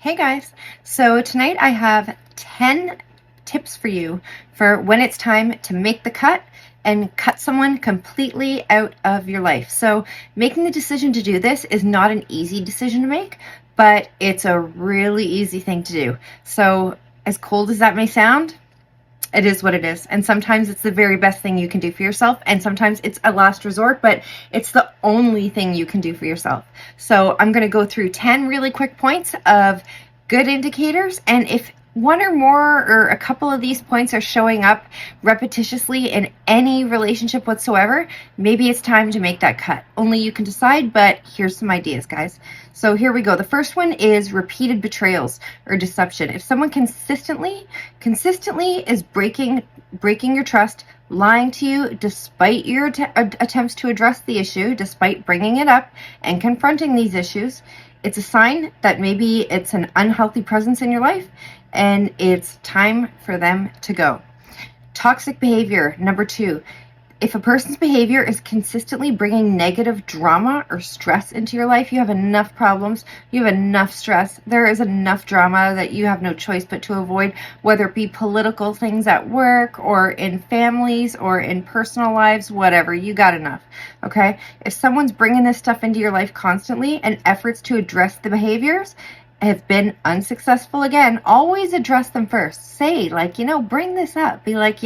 Hey guys, so tonight I have 10 tips for you for when it's time to make the cut and cut someone completely out of your life. So making the decision to do this is not an easy decision to make, but it's a really easy thing to do. So as cold as that may sound, it is what it is. And sometimes it's the very best thing you can do for yourself. And sometimes it's a last resort, but it's the only thing you can do for yourself. So I'm going to go through 10 really quick points of good indicators. And if one or more or a couple of these points are showing up repetitiously in any relationship whatsoever, maybe it's time to make that cut. Only you can decide, but here's some ideas, guys. So here we go. The first one is repeated betrayals or deception. If someone consistently is breaking your trust, lying to you despite your attempts to address the issue, despite bringing it up and confronting these issues, it's a sign that maybe it's an unhealthy presence in your life and it's time for them to go. Toxic behavior, number 2. If a person's behavior is consistently bringing negative drama or stress into your life, you have enough problems, you have enough stress, there is enough drama that you have no choice but to avoid, whether it be political things at work or in families or in personal lives, whatever, you got enough, okay? If someone's bringing this stuff into your life constantly and efforts to address the behaviors have been unsuccessful, again, always address them first. Say, like, bring this up. Be like,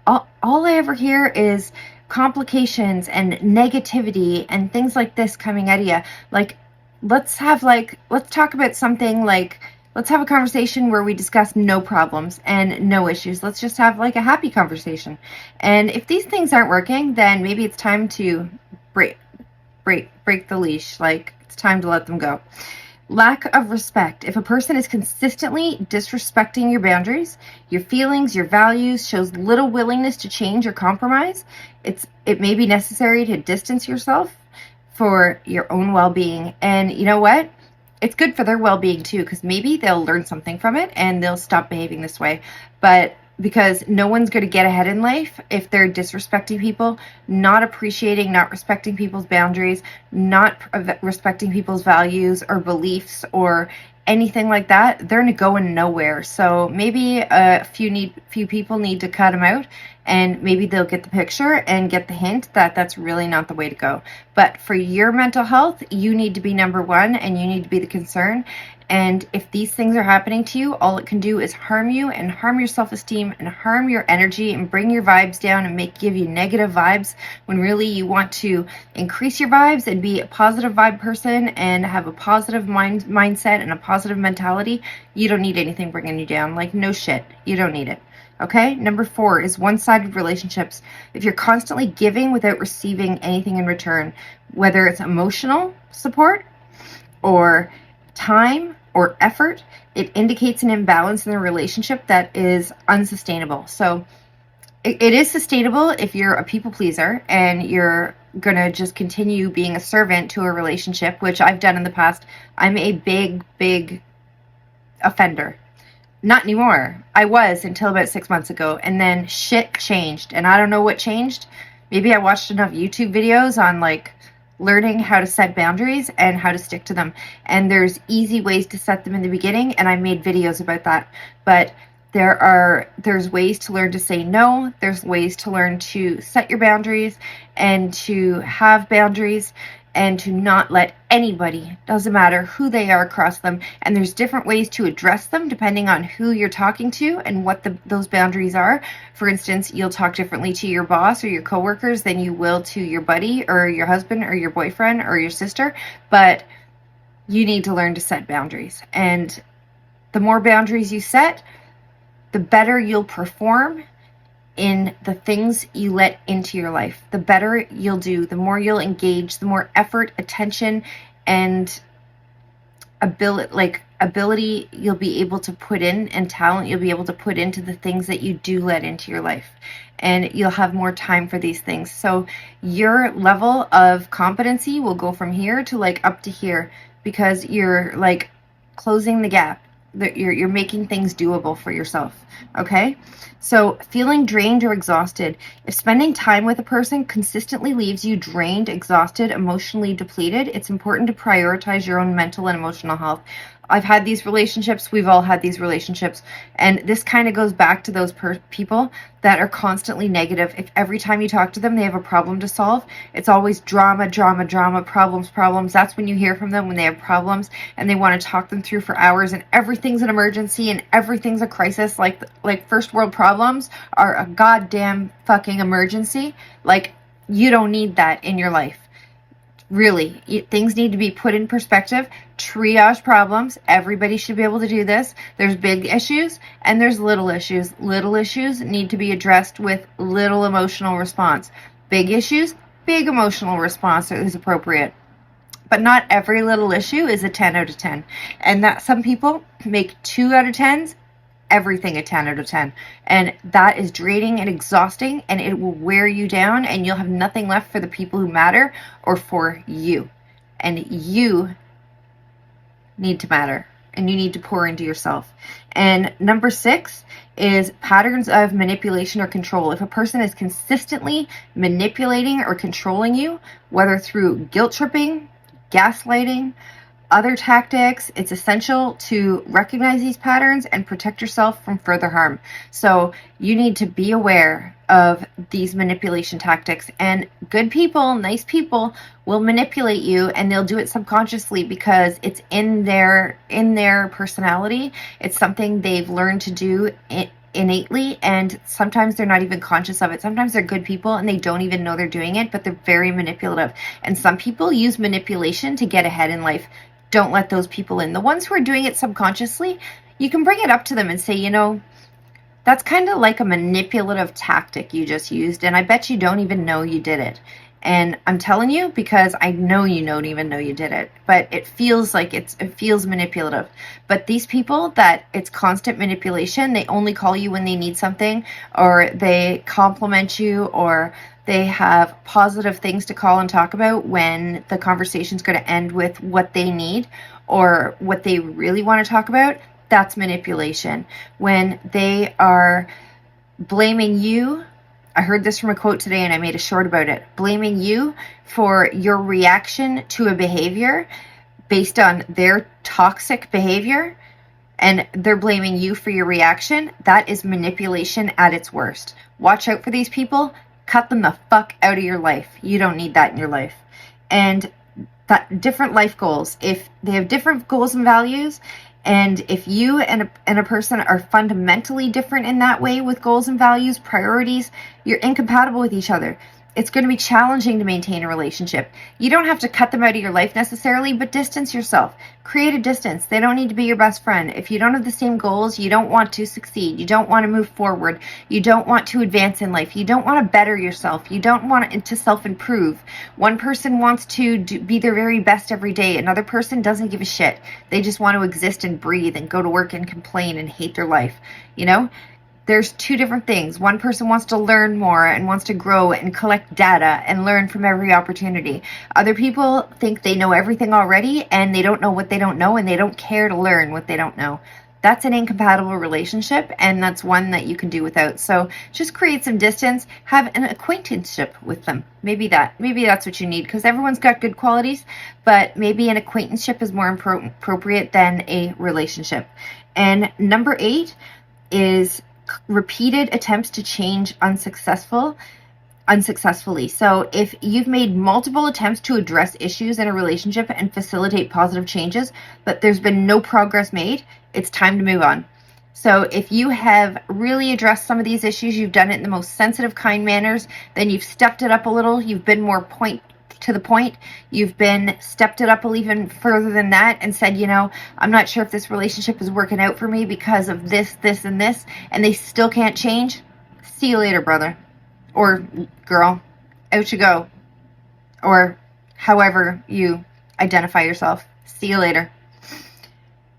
all I ever hear is complications and negativity and things like this coming out of you. Like, let's talk about something like, let's have a conversation where we discuss no problems and no issues. Let's just have like a happy conversation. And if these things aren't working, then maybe it's time to break the leash. Like, it's time to let them go. Lack of respect. If a person is consistently disrespecting your boundaries, your feelings, your values, shows little willingness to change or compromise, it may be necessary to distance yourself for your own well-being. And you know what? It's good for their well-being too, because maybe they'll learn something from it and they'll stop behaving this way. But because no one's going to get ahead in life if they're disrespecting people, not appreciating, not respecting people's boundaries, not respecting people's values or beliefs or anything like that, they're going nowhere. So maybe a few people need to cut them out, and maybe they'll get the picture and get the hint that that's really not the way to go. But for your mental health, you need to be number one and you need to be the concern. And if these things are happening to you, all it can do is harm you and harm your self-esteem and harm your energy and bring your vibes down and give you negative vibes, when really you want to increase your vibes and be a positive vibe person and have a positive mindset and a positive mentality. You don't need anything bringing you down. Like, no shit. You don't need it. Okay? Number 4 is one-sided relationships. If you're constantly giving without receiving anything in return, whether it's emotional support or time or effort, it indicates an imbalance in the relationship that is unsustainable. So it is sustainable if you're a people pleaser and you're going to just continue being a servant to a relationship, which I've done in the past. I'm a big offender. Not anymore. I was until about 6 months ago, and then shit changed, and I don't know what changed. Maybe I watched enough YouTube videos on like learning how to set boundaries and how to stick to them. And there's easy ways to set them in the beginning, and I made videos about that. But there's ways to learn to say no. There's ways to learn to set your boundaries and to have boundaries and to not let anybody, doesn't matter who they are, cross them. And there's different ways to address them depending on who you're talking to and what those boundaries are. For instance, you'll talk differently to your boss or your coworkers than you will to your buddy or your husband or your boyfriend or your sister. But you need to learn to set boundaries. And the more boundaries you set, the better you'll perform in the things you let into your life. The better you'll do, the more you'll engage, the more effort, attention, and ability you'll be able to put in, and talent you'll be able to put into the things that you do let into your life. And you'll have more time for these things. So your level of competency will go from here to like up to here, because you're like closing the gap. You're making things doable for yourself. Okay? So feeling drained or exhausted. If spending time with a person consistently leaves you drained, exhausted, emotionally depleted, it's important to prioritize your own mental and emotional health. I've had these relationships. We've all had these relationships. And this kind of goes back to those people that are constantly negative. If every time you talk to them, they have a problem to solve, it's always drama, drama, drama, problems, problems. That's when you hear from them, when they have problems and they want to talk them through for hours, and everything's an emergency and everything's a crisis. Like first world problems are a goddamn fucking emergency. Like, you don't need that in your life. Really, things need to be put in perspective. Triage problems. Everybody should be able to do this. There's big issues and there's little issues. Little issues need to be addressed with little emotional response. Big issues, big emotional response is appropriate. But not every little issue is a 10 out of 10. And that some people make 2 out of 10s, everything a 10 out of 10. And that is draining and exhausting, and it will wear you down, and you'll have nothing left for the people who matter or for you. And you need to matter, and you need to pour into yourself. And number 6 is patterns of manipulation or control. If a person is consistently manipulating or controlling you, whether through guilt tripping, gaslighting, other tactics, it's essential to recognize these patterns and protect yourself from further harm. So you need to be aware of these manipulation tactics. And good people, nice people will manipulate you, and they'll do it subconsciously because it's in their personality. It's something they've learned to do innately, and sometimes they're not even conscious of it. Sometimes they're good people and they don't even know they're doing it, but they're very manipulative. And some people use manipulation to get ahead in life. Don't let those people in. The ones who are doing it subconsciously, you can bring it up to them and say, you know, that's kind of like a manipulative tactic you just used, and I bet you don't even know you did it. And I'm telling you because I know you don't even know you did it, but it feels like it feels manipulative. But these people that it's constant manipulation, they only call you when they need something, or they compliment you, or they have positive things to call and talk about when the conversation's going to end with what they need or what they really want to talk about. That's manipulation. When they are blaming you, I heard this from a quote today and I made a short about it, blaming you for your reaction to a behavior based on their toxic behavior, and they're blaming you for your reaction. That is manipulation at its worst. Watch out for these people. Cut them the fuck out of your life. You don't need that in your life. And that different life goals, if they have different goals and values, and if you and a person are fundamentally different in that way with goals and values, priorities, you're incompatible with each other. It's going to be challenging to maintain a relationship. You don't have to cut them out of your life necessarily, but distance yourself. Create a distance. They don't need to be your best friend. If you don't have the same goals, you don't want to succeed. You don't want to move forward. You don't want to advance in life. You don't want to better yourself. You don't want to self-improve. One person wants to be their very best every day. Another person doesn't give a shit. They just want to exist and breathe and go to work and complain and hate their life. You know? There's 2 different things. One person wants to learn more and wants to grow and collect data and learn from every opportunity. Other people think they know everything already and they don't know what they don't know, and they don't care to learn what they don't know. That's an incompatible relationship, and that's one that you can do without. So just create some distance, have an acquaintanceship with them. Maybe that's what you need, because everyone's got good qualities, but maybe an acquaintanceship is more appropriate than a relationship. And number 8 is repeated attempts to change unsuccessfully. So if you've made multiple attempts to address issues in a relationship and facilitate positive changes, but there's been no progress made, it's time to move on. So if you have really addressed some of these issues, you've done it in the most sensitive, kind manners, then you've stepped it up a little, you've been more to the point, you've stepped it up even further than that and said, you know, I'm not sure if this relationship is working out for me because of this, this, and this, and they still can't change. See you later, brother or girl. Out you go. Or however you identify yourself. See you later.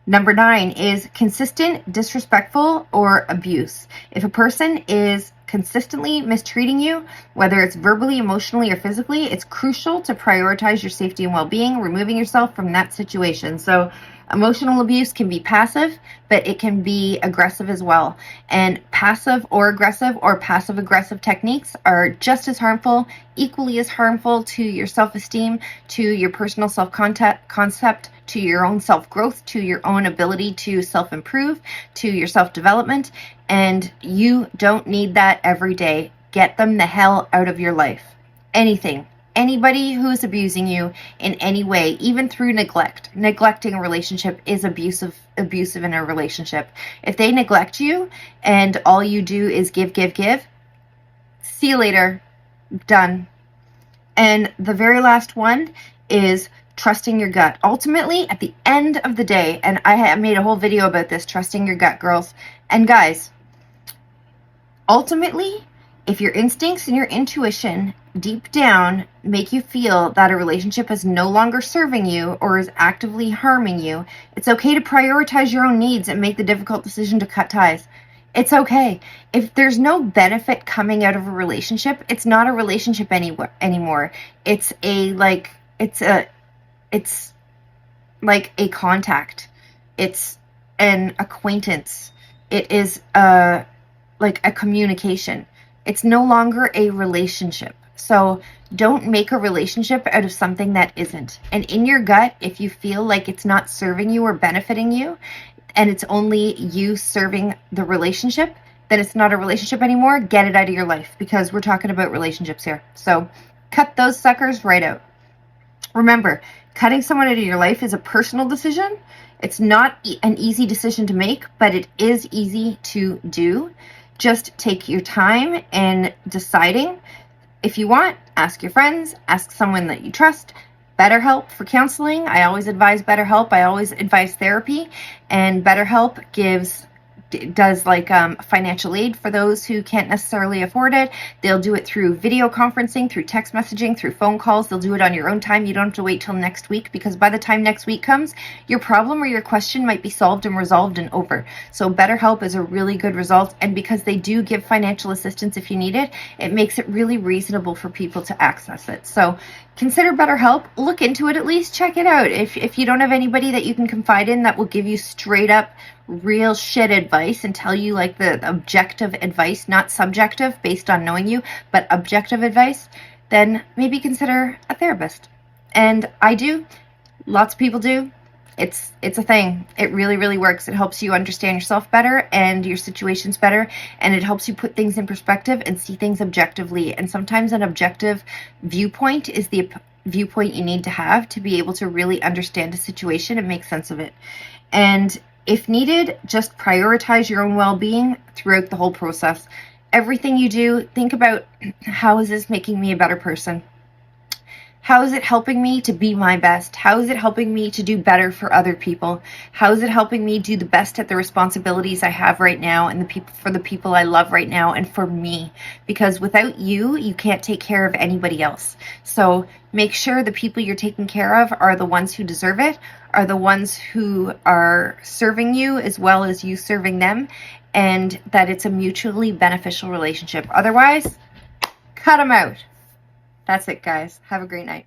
Number 9 is consistent, disrespectful, or abuse. If a person is consistently mistreating you, whether it's verbally, emotionally, or physically, it's crucial to prioritize your safety and well-being, removing yourself from that situation. So Emotional abuse can be passive, but it can be aggressive as well. And passive or passive aggressive techniques are just as harmful, equally as harmful to your self-esteem, to your personal self-concept, to your own self-growth, to your own ability to self-improve, to your self-development. And you don't need that every day. Get them the hell out of your life. Anything. Anybody who is abusing you in any way, even through neglect. Neglecting a relationship is abusive in a relationship. If they neglect you and all you do is give, see you later. Done. And the very last one is trusting your gut. Ultimately, at the end of the day, and I made a whole video about this, trusting your gut, girls and guys. Ultimately, if your instincts and your intuition deep down make you feel that a relationship is no longer serving you or is actively harming you, it's okay to prioritize your own needs and make the difficult decision to cut ties. It's okay. If there's no benefit coming out of a relationship, it's not a relationship anymore. It's like a contact. It's an acquaintance. It is like a communication. It's no longer a relationship. So don't make a relationship out of something that isn't. And in your gut, if you feel like it's not serving you or benefiting you, and it's only you serving the relationship, then it's not a relationship anymore. Get it out of your life, because we're talking about relationships here. So cut those suckers right out. Remember, cutting someone out of your life is a personal decision. It's not an easy decision to make, but it is easy to do. Just take your time in deciding. If you want, ask your friends, ask someone that you trust. BetterHelp for counseling. I always advise BetterHelp. I always advise therapy. And BetterHelp does like financial aid for those who can't necessarily afford it. They'll do it through video conferencing, through text messaging, through phone calls. They'll do it on your own time. You don't have to wait till next week, because by the time next week comes, your problem or your question might be solved and resolved and over. So BetterHelp is a really good result. And because they do give financial assistance if you need it, it makes it really reasonable for people to access it. So consider BetterHelp. Look into it at least. Check it out. If you don't have anybody that you can confide in that will give you straight up real shit advice and tell you like the objective advice, not subjective based on knowing you, but objective advice, then maybe consider a therapist. And I do. Lots of people do. It's a thing. It really, really works. It helps you understand yourself better and your situations better, and it helps you put things in perspective and see things objectively. And sometimes an objective viewpoint is the viewpoint you need to have to be able to really understand a situation and make sense of it. And if needed, just prioritize your own well-being throughout the whole process. Everything you do, think about, how is this making me a better person? How is it helping me to be my best? How is it helping me to do better for other people? How is it helping me do the best at the responsibilities I have right now and for the people I love right now and for me? Because without you, you can't take care of anybody else. So make sure the people you're taking care of are the ones who deserve it, are the ones who are serving you as well as you serving them, and that it's a mutually beneficial relationship. Otherwise, cut them out. That's it, guys. Have a great night.